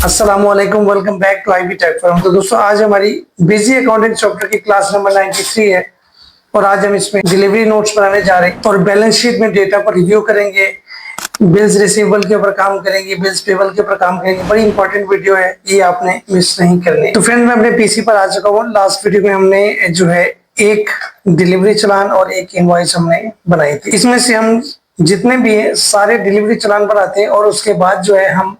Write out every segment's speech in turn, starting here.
अस्सलामुअलैकुम, welcome back to IB tech forum. तो दोस्तों, आज हमारी बिजी अकाउंटिंग चैप्टर की क्लास नंबर 93 है और आज हम इसमें डिलीवरी नोट्स बनाने जा रहे हैं और बैलेंस शीट में डेटा को रिव्यू करेंगे, बिल्स रिसीवेबल के ऊपर काम करेंगे, बिल्स पेबल के ऊपर काम करेंगे। बड़ी इंपॉर्टेंट वीडियो है, ये आपने मिस नहीं करनी। तो फ्रेंड, मैं अपने पीसी पर आ चुका हूँ। लास्ट वीडियो में हमने जो है एक डिलीवरी चालान और एक इनवॉइस हमने बनाई थी। इसमें से हम जितने भी है सारे डिलीवरी चालान बनाते हैं और उसके बाद जो है हम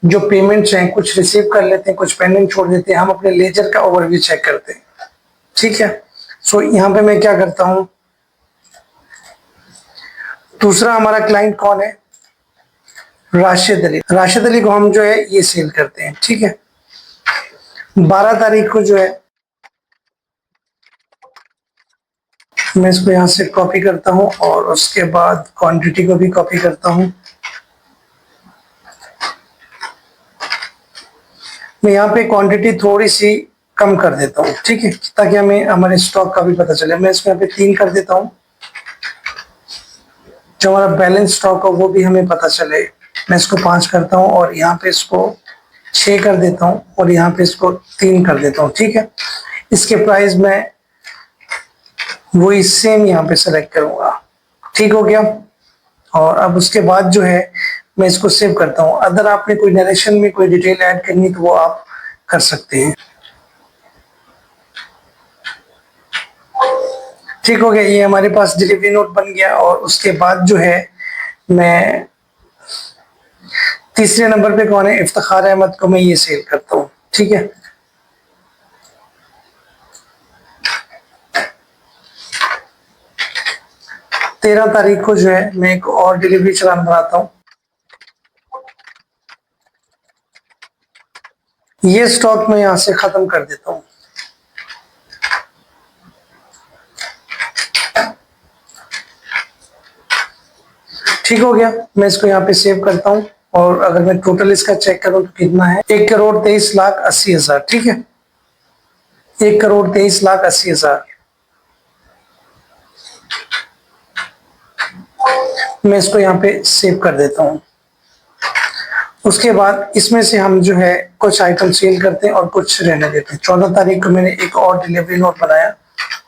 जो पेमेंट्स हैं कुछ रिसीव कर लेते हैं, कुछ पेंडिंग छोड़ देते हैं। हम अपने लेजर का ओवरव्यू चेक करते हैं, ठीक है। सो यहाँ पे मैं क्या करता हूँ, दूसरा हमारा क्लाइंट कौन है, राशिद अली। राशिद अली को हम जो है ये सेल करते हैं, ठीक है। 12 तारीख को जो है मैं इसको यहाँ से कॉपी करता हूँ और उसके बाद क्वांटिटी को भी कॉपी करता हूँ। मैं यहाँ पे क्वांटिटी थोड़ी सी कम कर देता हूँ, ठीक है, ताकि हमें हमारे स्टॉक का भी पता चले। मैं इसको यहाँ पे 3 कर देता हूँ, जो हमारा बैलेंस स्टॉक हो वो भी हमें पता चले। मैं इसको 5 करता हूँ और यहाँ पे इसको 6 कर देता हूँ और यहाँ पे इसको 3 कर देता हूँ, ठीक है। इसके प्राइस में वही सेम यहाँ पे सेलेक्ट करूंगा, ठीक हो गया। और अब उसके बाद जो है मैं इसको सेव करता हूँ। अगर आपने कोई नरेशन में कोई डिटेल ऐड करनी तो वो आप कर सकते हैं, ठीक हो गया। ये हमारे पास डिलीवरी नोट बन गया और उसके बाद जो है मैं तीसरे नंबर पे कौन है, इफ्तिखार अहमद को मैं ये सेल करता हूँ, ठीक है। तेरह तारीख को जो है मैं एक और डिलीवरी चालान बनाता हूँ। ये स्टॉक मैं यहां से खत्म कर देता हूँ, ठीक हो गया। मैं इसको यहाँ पे सेव करता हूँ और अगर मैं टोटल इसका चेक करूँ तो कितना है, 1,23,80,000, ठीक है। 1,23,80,000 मैं इसको यहाँ पे सेव कर देता हूँ। उसके बाद इसमें से हम जो है कुछ आइटम सेल करते हैं और कुछ रहने देते हैं। 14 तारीख को मैंने एक और डिलीवरी नोट बनाया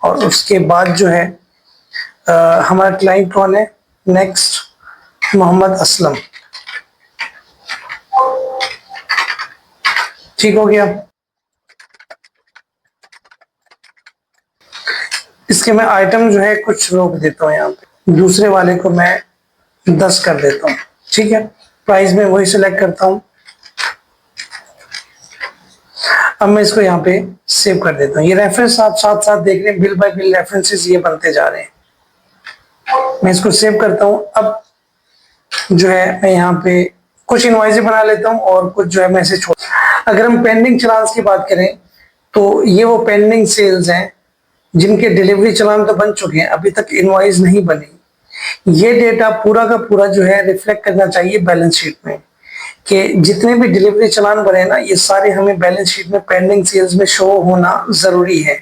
और उसके बाद जो है हमारा क्लाइंट कौन है, नेक्स्ट मोहम्मद असलम, ठीक हो गया। इसके मैं आइटम जो है कुछ रोक देता हूँ, यहाँ पे दूसरे वाले को मैं 10 कर देता हूँ, ठीक है। प्राइस में वही सिलेक्ट करता हूँ। अब मैं इसको यहाँ पे सेव कर देता हूँ। ये रेफरेंस आप साथ साथ देख रहे हैं, बिल बाय बिल रेफरेंसेस ये बनते जा रहे हैं। मैं इसको सेव करता हूँ। अब जो है मैं यहाँ पे कुछ इनवॉइस बना लेता हूँ और कुछ जो है मैं इसे छोड़। अगर हम पेंडिंग चलान की बात करें तो ये वो पेंडिंग सेल्स हैं जिनके डिलीवरी चलान तो बन चुके हैं, अभी तक इनवॉइस नहीं बनी। ये डेटा पूरा का पूरा जो है रिफ्लेक्ट करना चाहिए बैलेंस शीट में कि जितने भी डिलीवरी चलान बने ना ये सारे हमें बैलेंस शीट में पेंडिंग सेल्स में शो होना जरूरी है,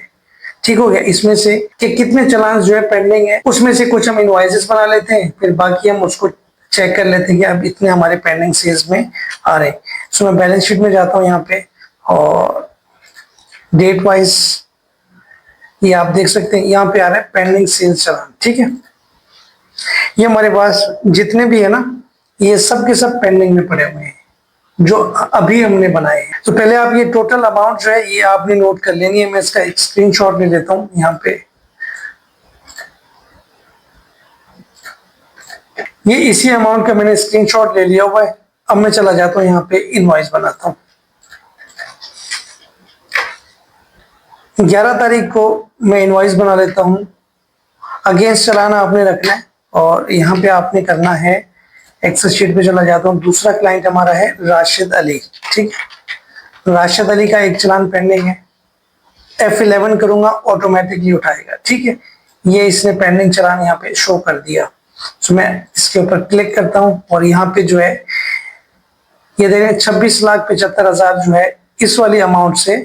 ठीक हो गया। इसमें से कि कितने चलान जो है पेंडिंग है उसमें से कुछ हम इनवॉइसेस बना लेते हैं, फिर बाकी हम उसको चेक कर लेते हैं कि अब इतने हमारे पेंडिंग सेल्स में आ रहे हैं। सो मैं बैलेंस शीट में जाता हूँ यहाँ पे और डेट वाइज ये आप देख सकते हैं यहाँ पे आ रहा है पेंडिंग सेल्स चलान, ठीक है। ये हमारे पास जितने भी है ना ये सब के सब पेंडिंग में पड़े हुए हैं जो अभी हमने बनाए हैं। तो पहले आप ये टोटल अमाउंट जो है ये आपने नोट कर लेनी है। मैं इसका एक स्क्रीनशॉट ले लेता हूँ यहाँ पे। ये इसी अमाउंट का मैंने स्क्रीनशॉट ले लिया हुआ है। अब मैं चला जाता हूँ यहाँ पे इनवॉइस बनाता हूँ। 11 तारीख को मैं इनवॉइस बना लेता हूँ। अगेंस्ट चलाना आपने रखना है और यहाँ पे आपने करना है एक्सेल शीट पे चला जाता हूँ। दूसरा क्लाइंट हमारा है राशिद अली, ठीक है। राशिद अली का एक चलान पेंडिंग है। F11 करूंगा ऑटोमेटिकली उठाएगा, ठीक है। ये इसने पेंडिंग चलान यहाँ पे शो कर दिया। तो मैं इसके ऊपर क्लिक करता हूँ और यहाँ पे जो है ये देख रहे 26,75,000 जो है इस वाली अमाउंट से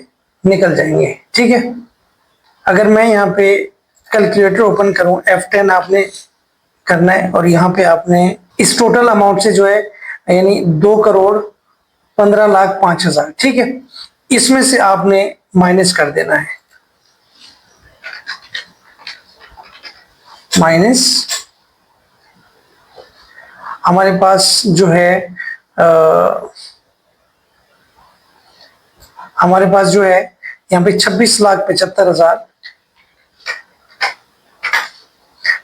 निकल जाएंगे, ठीक है। अगर मैं यहाँ पे कैलकुलेटर ओपन करूं F10 आपने करना है और यहाँ पे आपने इस टोटल अमाउंट से जो है यानी 15,05,000, ठीक है। इसमें से आपने माइनस कर देना है, माइनस हमारे पास जो है हमारे पास जो है यहाँ पे 26,75,000,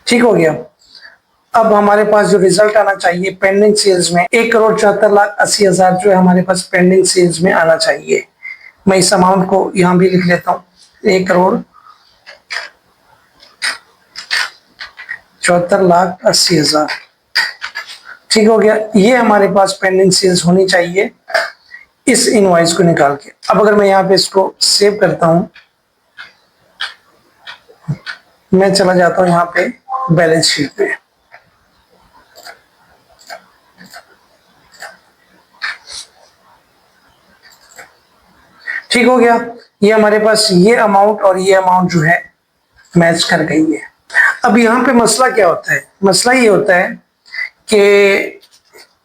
ठीक हो गया। अब हमारे पास जो रिजल्ट आना चाहिए पेंडिंग सेल्स में 1,74,80,000 जो है हमारे पास पेंडिंग सेल्स में आना चाहिए। मैं इस अमाउंट को यहां भी लिख लेता हूं, 1,74,80,000, ठीक हो गया। ये हमारे पास पेंडिंग सेल्स होनी चाहिए इस इनवॉइस को निकाल के। अब अगर मैं यहाँ पे इसको सेव करता हूं, मैं चला जाता हूं यहाँ पे बैलेंस शीट पे, ठीक हो गया। ये हमारे पास ये अमाउंट और ये अमाउंट जो है मैच कर गई है। अब यहाँ पे मसला क्या होता है, मसला ये होता है कि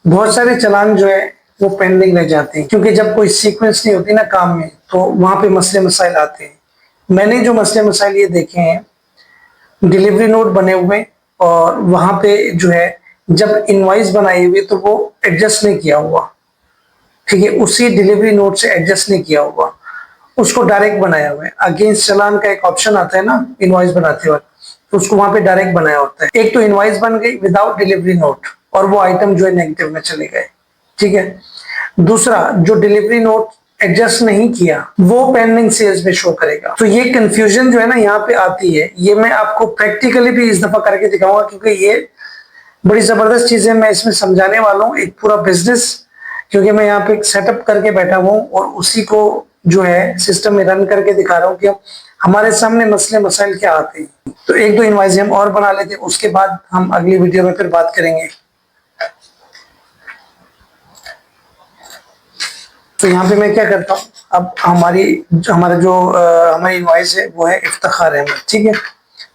बहुत सारे चालान जो है वो पेंडिंग रह जाते हैं, क्योंकि जब कोई सीक्वेंस नहीं होती ना काम में, तो वहां पे मसले मसाइल आते हैं। मैंने जो मसले मसाइल ये देखे हैं, डिलीवरी नोट बने हुए और वहां पे जो है जब इनवॉइस बनाई हुई तो वो एडजस्ट नहीं किया हुआ, ठीक है, उसी डिलीवरी नोट से एडजस्ट नहीं किया हुआ, उसको डायरेक्ट बनाया हुआ है। अगेंस्ट चालान का एक ऑप्शन आता है ना इनवॉइस बनाते वक्त, तो उसको वहां पे डायरेक्ट बनाया होता है। एक तो इनवॉइस बन गई विदाउट डिलीवरी नोट और वो आइटम जो है नेगेटिव में चले गए, ठीक है। दूसरा, जो डिलीवरी नोट एडजस्ट नहीं किया वो पेंडिंग सेल्स में शो करेगा। तो ये कंफ्यूजन जो है ना यहाँ पे आती है, ये मैं आपको प्रैक्टिकली भी इस दफा करके दिखाऊंगा, क्योंकि ये बड़ी जबरदस्त चीजें मैं इसमें समझाने वाला हूँ, एक पूरा बिजनेस, क्योंकि मैं यहाँ पे एक सेटअप करके बैठा हूँ और उसी को जो है सिस्टम में रन करके दिखा रहा हूँ कि हमारे सामने मसले मसाइल क्या आते हैं। तो एक दो इनवॉइस हम और बना लेते हैं, उसके बाद हम अगली वीडियो में फिर बात करेंगे। तो यहाँ पे मैं क्या करता हूँ, अब हमारी इनवॉइस है वो है इफ्तिखार अहमद, ठीक है।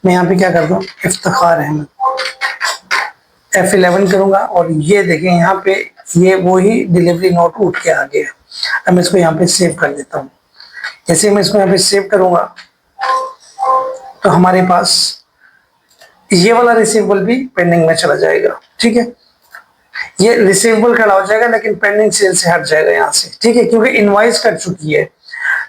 मैं यहाँ पे क्या करता हूँ, इफ्तिखार अहमद F11 करूंगा और ये देखें यहाँ पे ये वही डिलीवरी नोट उठ के आ गया। अब मैं इसको यहाँ पे सेव कर देता हूँ। जैसे मैं इसको यहाँ पे सेव करूंगा तो हमारे पास ये वाला रिसीवेबल भी पेंडिंग में चला जाएगा, ठीक है। ये रिसीवेबल खड़ा हो जाएगा लेकिन पेंडिंग सेल से हट जाएगा यहाँ से, ठीक है, क्योंकि इनवॉइस कट चुकी है।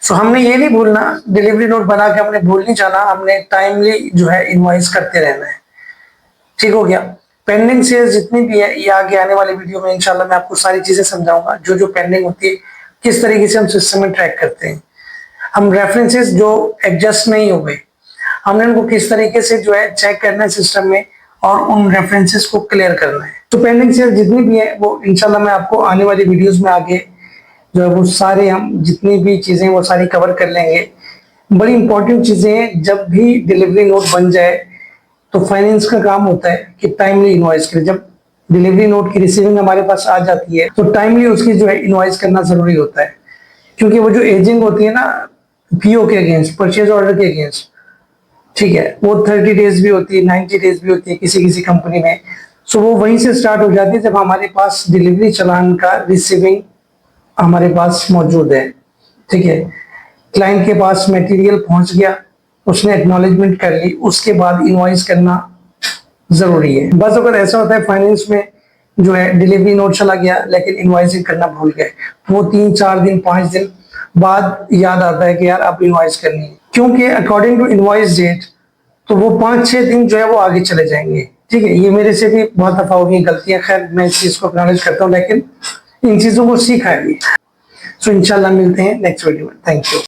सो हमने ये नहीं भूलना, डिलीवरी नोट बना के हमने भूल नहीं जाना, हमने टाइमली जो है इनवॉइस करते रहना है, ठीक हो गया। पेंडिंग सेल्स जितनी भी है ये आगे आने वाली वीडियो में इंशाल्लाह मैं आपको सारी चीजें समझाऊंगा, जो जो पेंडिंग होती है किस तरीके से हम सिस्टम में ट्रैक करते हैं। हम रेफरेंसेस जो एडजस्ट नहीं हो गए हमने उनको किस तरीके से जो है चेक करना है सिस्टम में और उन रेफरेंसेस को क्लियर करना है। तो पेंडिंग सेल्स जितनी भी है वो इंशाल्लाह मैं आपको आने वाली वीडियोस में आगे जो है वो सारे हम जितनी भी चीजें वो सारी कवर कर लेंगे। बड़ी इंपॉर्टेंट चीजें हैं, जब भी डिलीवरी नोट बन जाए तो फाइनेंस का काम होता है कि टाइमली इनवॉइस करें। जब डिलीवरी नोट की रिसीविंग हमारे पास आ जाती है तो टाइमली उसकी जो है इनवॉइस करना जरूरी होता है, क्योंकि वो जो एजिंग होती है ना पीओ के अगेंस्ट, परचेज ऑर्डर के अगेंस्ट, ठीक है, वो 30 डेज भी होती है, 90 डेज भी होती है किसी किसी कंपनी में। सो वो वहीं से स्टार्ट हो जाती है जब हमारे पास डिलीवरी चालान का रिसीविंग हमारे पास मौजूद है, ठीक है। क्लाइंट के पास मटेरियल पहुंच गया, उसने एक्नॉलेजमेंट कर ली, उसके बाद इनवॉइस करना जरूरी है। बस अगर ऐसा होता है फाइनेंस में जो है डिलीवरी नोट चला गया लेकिन इनवॉइसिंग करना भूल गए, वो 3-4 दिन 5 दिन बाद याद आता है कि यार अब इनवॉइस करनी है, क्योंकि अकॉर्डिंग टू इनवॉइस डेट तो वो 5-6 दिन जो है वो आगे चले जाएंगे, ठीक है। ये मेरे से भी बहुत दफा होगी गलतियां, खैर मैं इस चीज को एक्नॉलेज करता हूँ, लेकिन इन चीजों को सीखा है। सो इंशाल्लाह मिलते हैं नेक्स्ट वीडियो में। Thank you.